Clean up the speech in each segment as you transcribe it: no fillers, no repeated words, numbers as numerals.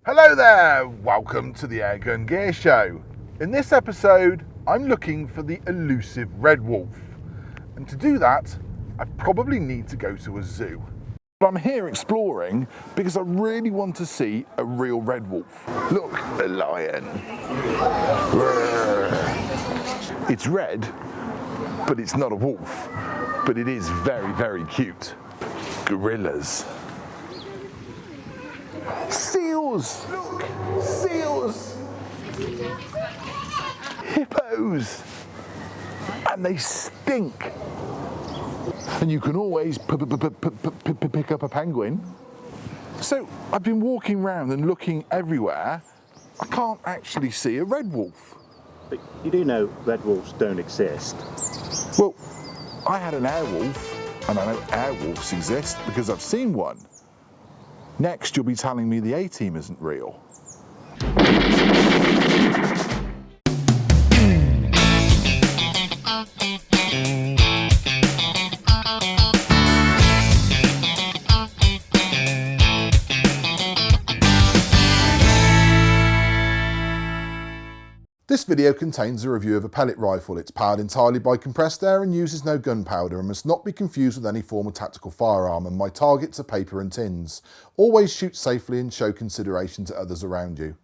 Hello there, welcome to the AirgunGear show. In this episode, I'm looking for the elusive red wolf. And to do that, I probably need to go to a zoo. But I'm here exploring because I really want to see a real red wolf. Look, a lion. It's red, but it's not a wolf. But it is very, very cute. Gorillas. Seals! Look! Seals! Hippos! And they stink! And you can always pick up a penguin. So I've been walking around and looking everywhere. I can't actually see a red wolf. But you do know red wolves don't exist. Well, I had an airwolf, and I know airwolves exist because I've seen one. Next, you'll be telling me the A-Team isn't real. This video contains a review of a pellet rifle. It's powered entirely by compressed air and uses no gunpowder and must not be confused with any form of tactical firearm, and my targets are paper and tins. Always shoot safely and show consideration to others around you.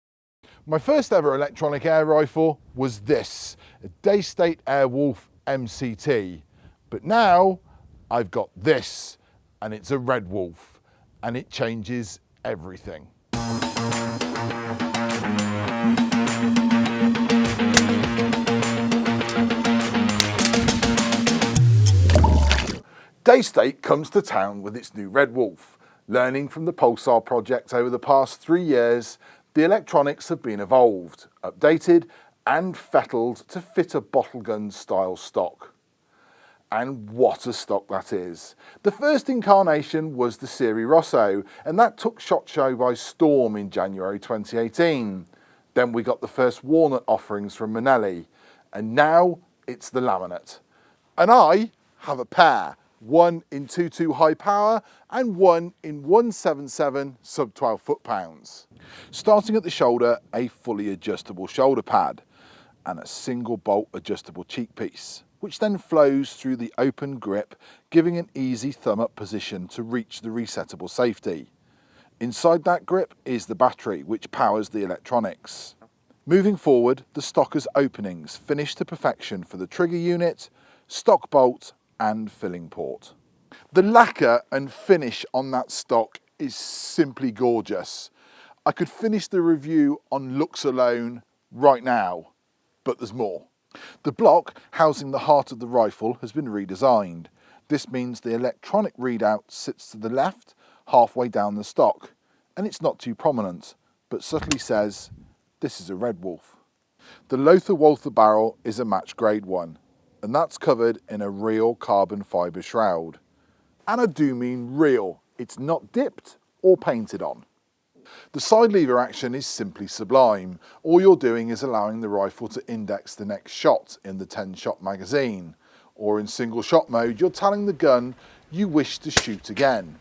My first ever electronic air rifle was this, a Daystate Wolf MCT. But now I've got this, and it's a red wolf, and it changes everything. Daystate comes to town with its new Red Wolf. Learning from the Pulsar project over the past 3 years, the electronics have been evolved, updated and fettled to fit a bottle gun style stock. And what a stock that is. The first incarnation was the Serie Rosso, and that took SHOT Show by storm in January 2018. Then we got the first walnut offerings from Manelli, and now it's the Laminate. And I have a pair. One in 2.2 high power and one in 177 sub 12 foot-pounds. Starting at the shoulder, a fully adjustable shoulder pad and a single bolt adjustable cheek piece, which then flows through the open grip, giving an easy thumb up position to reach the resettable safety. Inside that grip is the battery, which powers the electronics. Moving forward, the stock has openings finished to perfection for the trigger unit, stock bolt and filling port. The lacquer and finish on that stock is simply gorgeous. I could finish the review on looks alone right now, but there's more. The block housing the heart of the rifle has been redesigned. This means the electronic readout sits to the left, halfway down the stock, and it's not too prominent, but subtly says, this is a Red Wolf. The Lothar-Walther barrel is a match grade one, and that's covered in a real carbon fibre shroud. And I do mean real, it's not dipped or painted on. The side lever action is simply sublime. All you're doing is allowing the rifle to index the next shot in the 10-shot magazine, or in single shot mode you're telling the gun you wish to shoot again.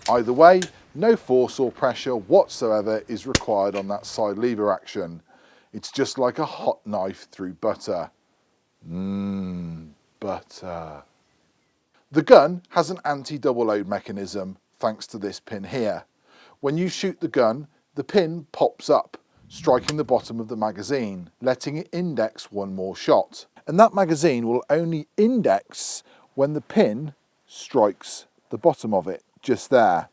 Either way, no force or pressure whatsoever is required on that side lever action. It's just like a hot knife through butter. Butter. The gun has an anti-double load mechanism thanks to this pin here. When you shoot the gun, the pin pops up, striking the bottom of the magazine, letting it index one more shot. And that magazine will only index when the pin strikes the bottom of it, just there.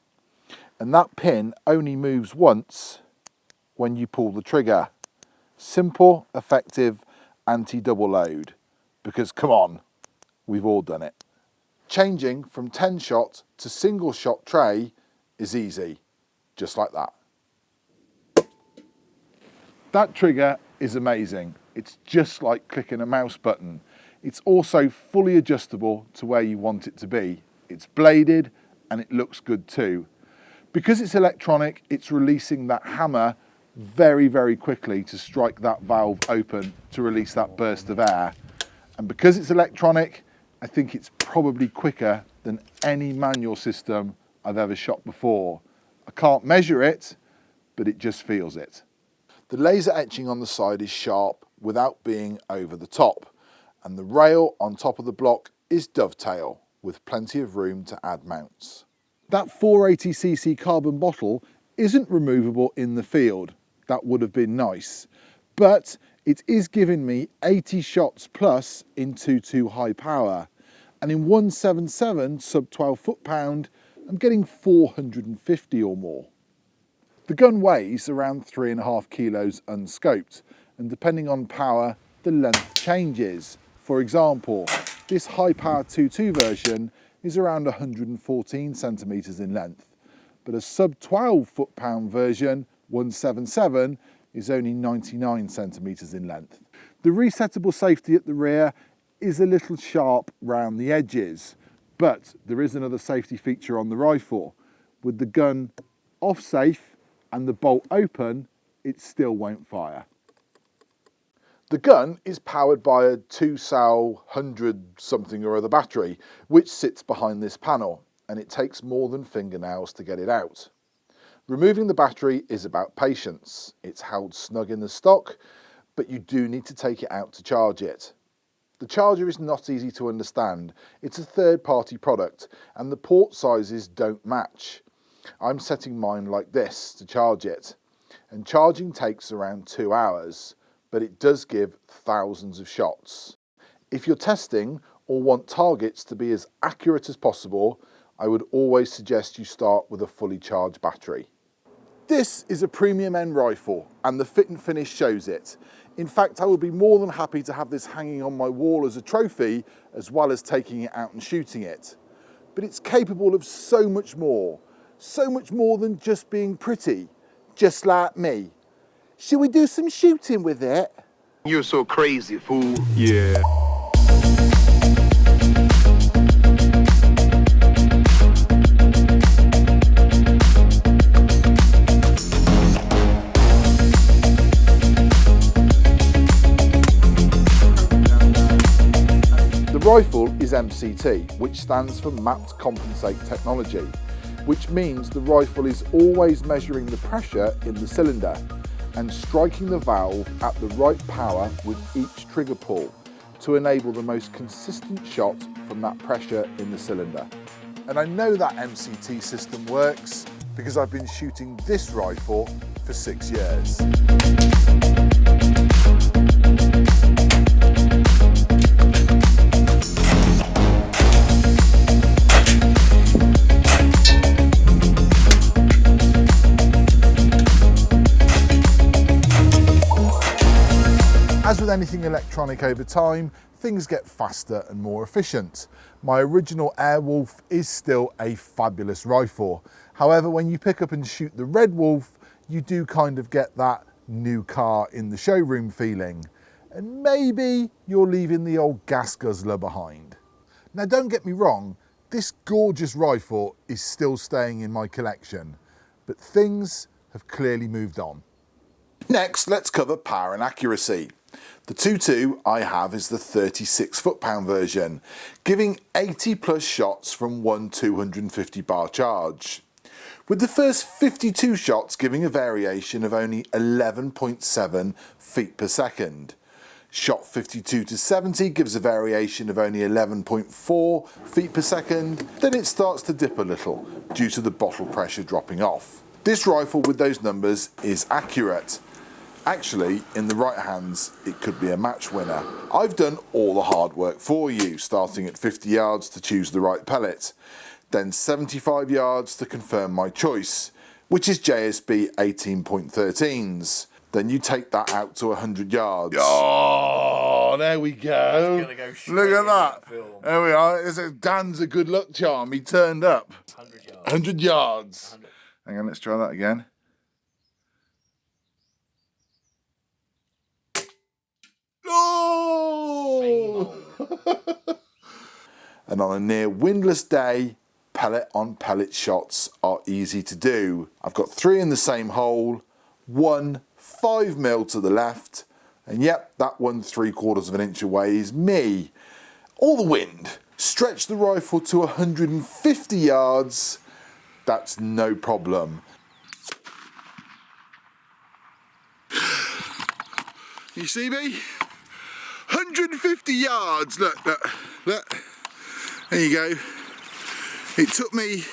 And that pin only moves once when you pull the trigger. Simple, effective, anti-double load. Because come on, we've all done it. Changing from 10-shot to single-shot tray is easy, just like that. That trigger is amazing. It's just like clicking a mouse button. It's also fully adjustable to where you want it to be. It's bladed and it looks good too. Because it's electronic, it's releasing that hammer very, very quickly to strike that valve open to release that burst of air. And because it's electronic, I think it's probably quicker than any manual system I've ever shot before. I can't measure it, but it just feels it. The laser etching on the side is sharp without being over the top, and the rail on top of the block is dovetail, with plenty of room to add mounts. That 480cc carbon bottle isn't removable in the field. That would have been nice, but it is giving me 80 shots plus in 2.2 high power, and in 177 sub 12 foot-pound, I'm getting 450 or more. The gun weighs around 3.5 kilos unscoped, and depending on power, the length changes. For example, this high power 2.2 version is around 114 centimeters in length, but a sub 12 foot-pound version, 177, is only 99 centimeters in length. The resettable safety at the rear is a little sharp round the edges, but there is another safety feature on the rifle. With the gun off safe and the bolt open, it still won't fire. The gun is powered by a 2-cell 100 something or other battery, which sits behind this panel, and it takes more than fingernails to get it out. Removing the battery is about patience. It's held snug in the stock, but you do need to take it out to charge it. The charger is not easy to understand. It's a third-party product, and the port sizes don't match. I'm setting mine like this to charge it, and charging takes around 2 hours. But it does give thousands of shots. If you're testing or want targets to be as accurate as possible, I would always suggest you start with a fully charged battery. This is a premium end rifle, and the fit and finish shows it. In fact, I would be more than happy to have this hanging on my wall as a trophy, as well as taking it out and shooting it. But it's capable of so much more than just being pretty, just like me. Should we do some shooting with it? You're so crazy, fool. Yeah. The rifle is MCT, which stands for Mapped Compensate Technology, which means the rifle is always measuring the pressure in the cylinder and striking the valve at the right power with each trigger pull to enable the most consistent shot from that pressure in the cylinder. And I know that MCT system works because I've been shooting this rifle for 6 years. As with anything electronic over time, things get faster and more efficient. My original Airwolf is still a fabulous rifle. However, when you pick up and shoot the Red Wolf, you do kind of get that new car in the showroom feeling. And maybe you're leaving the old gas guzzler behind. Now don't get me wrong, this gorgeous rifle is still staying in my collection, but things have clearly moved on. Next, let's cover power and accuracy. The 2.2 I have is the 36 foot-pound version, giving 80 plus shots from one 250 bar charge, with the first 52 shots giving a variation of only 11.7 feet per second. Shot 52 to 70 gives a variation of only 11.4 feet per second, then it starts to dip a little due to the bottle pressure dropping off. This rifle with those numbers is accurate. Actually, in the right hands, it could be a match winner. I've done all the hard work for you, starting at 50 yards to choose the right pellet, then 75 yards to confirm my choice, which is JSB 18.13s. Then you take that out to 100 yards. Oh, there we go. Look at that. There we are. Dan's a good luck charm. He turned up. 100 yards. 100 yards. 100. Hang on, let's try that again. Oh! And on a near windless day, pellet on pellet shots are easy to do. I've got 3 in the same hole, one 5mm to the left, and yep, that one 3/4 inch away is me. All the wind. Stretch the rifle to 150 yards, that's no problem. You see me? 150 yards, look, look, look. There you go. It took me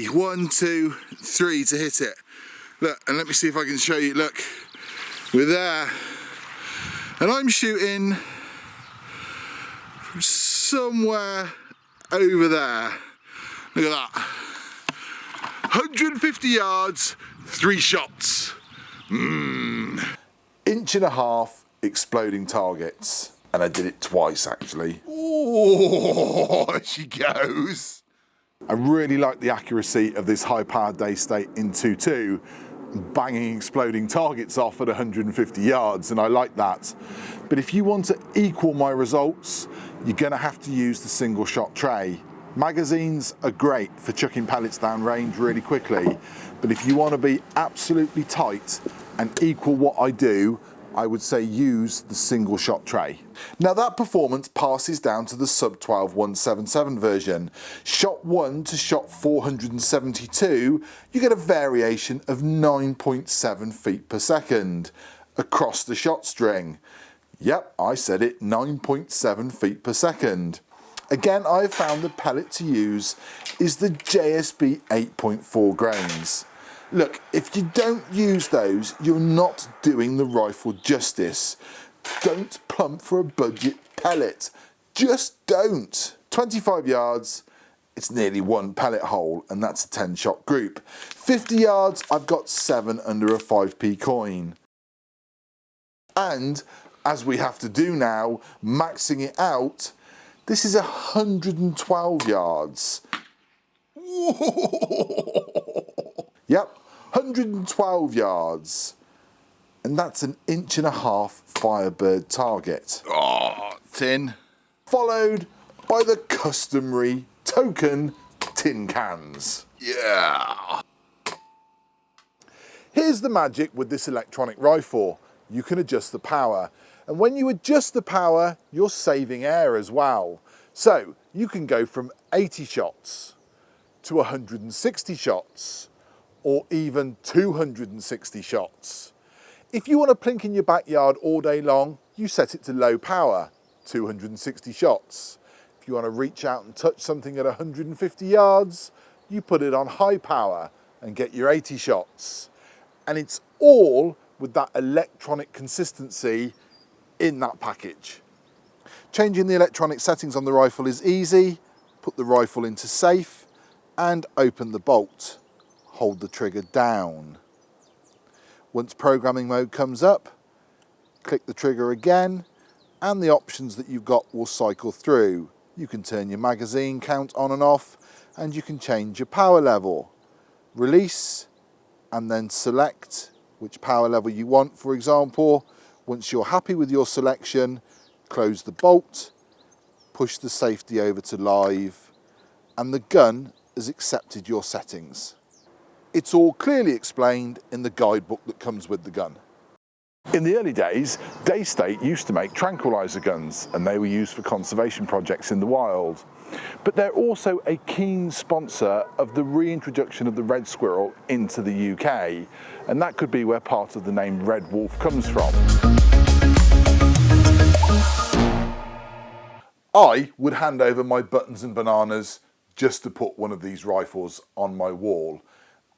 1, 2, 3 to hit it. Look, and let me see if I can show you, look. We're there. And I'm shooting from somewhere over there. Look at that. 150 yards, 3 shots. Inch and a half exploding targets. And I did it twice actually. Oh, there she goes. I really like the accuracy of this high-powered Daystate in 2.2, banging exploding targets off at 150 yards, and I like that. But if you want to equal my results, you're going to have to use the single shot tray. Magazines are great for chucking pellets down range really quickly, but if you want to be absolutely tight and equal what I do, I would say use the single shot tray. Now that performance passes down to the sub 12 177 version. Shot 1 to shot 472, you get a variation of 9.7 feet per second across the shot string. Yep, I said it, 9.7 feet per second. Again, I've found the pellet to use is the JSB 8.4 grains. Look, if you don't use those, you're not doing the rifle justice. Don't plump for a budget pellet. Just don't. 25 yards, it's nearly 1 pellet hole, and that's a 10-shot group. 50 yards, I've got 7 under a 5p coin. And, as we have to do now, maxing it out, this is 112 yards. Yep, 112 yards. And that's an 1.5 inch Firebird target. Oh, tin. Followed by the customary token tin cans. Yeah. Here's the magic with this electronic rifle. You can adjust the power. And when you adjust the power, you're saving air as well. So you can go from 80 shots to 160 shots, or even 260 shots. If you want to plink in your backyard all day long, you set it to low power, 260 shots. If you want to reach out and touch something at 150 yards, you put it on high power and get your 80 shots. And it's all with that electronic consistency in that package. Changing the electronic settings on the rifle is easy. Put the rifle into safe and open the bolt. Hold the trigger down. Once programming mode comes up, click the trigger again, and the options that you've got will cycle through. You can turn your magazine count on and off, and you can change your power level. Release, and then select which power level you want, for example. Once you're happy with your selection, close the bolt, push the safety over to live, and the gun has accepted your settings. It's all clearly explained in the guidebook that comes with the gun. In the early days, Daystate used to make tranquilizer guns, and they were used for conservation projects in the wild. But they're also a keen sponsor of the reintroduction of the red squirrel into the UK, and that could be where part of the name Red Wolf comes from. I would hand over my buttons and bananas just to put one of these rifles on my wall.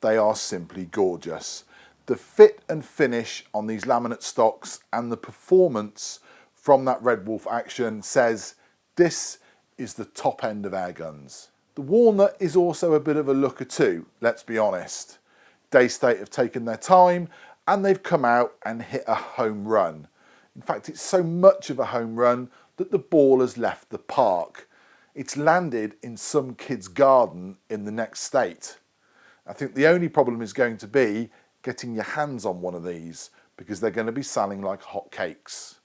They are simply gorgeous. The fit and finish on these laminate stocks and the performance from that Red Wolf action says this is the top end of air guns. The walnut is also a bit of a looker too, let's be honest. Daystate have taken their time and they've come out and hit a home run. In fact, it's so much of a home run that the ball has left the park. It's landed in some kid's garden in the next state. I think the only problem is going to be getting your hands on one of these because they're going to be selling like hot cakes.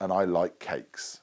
And I like cakes.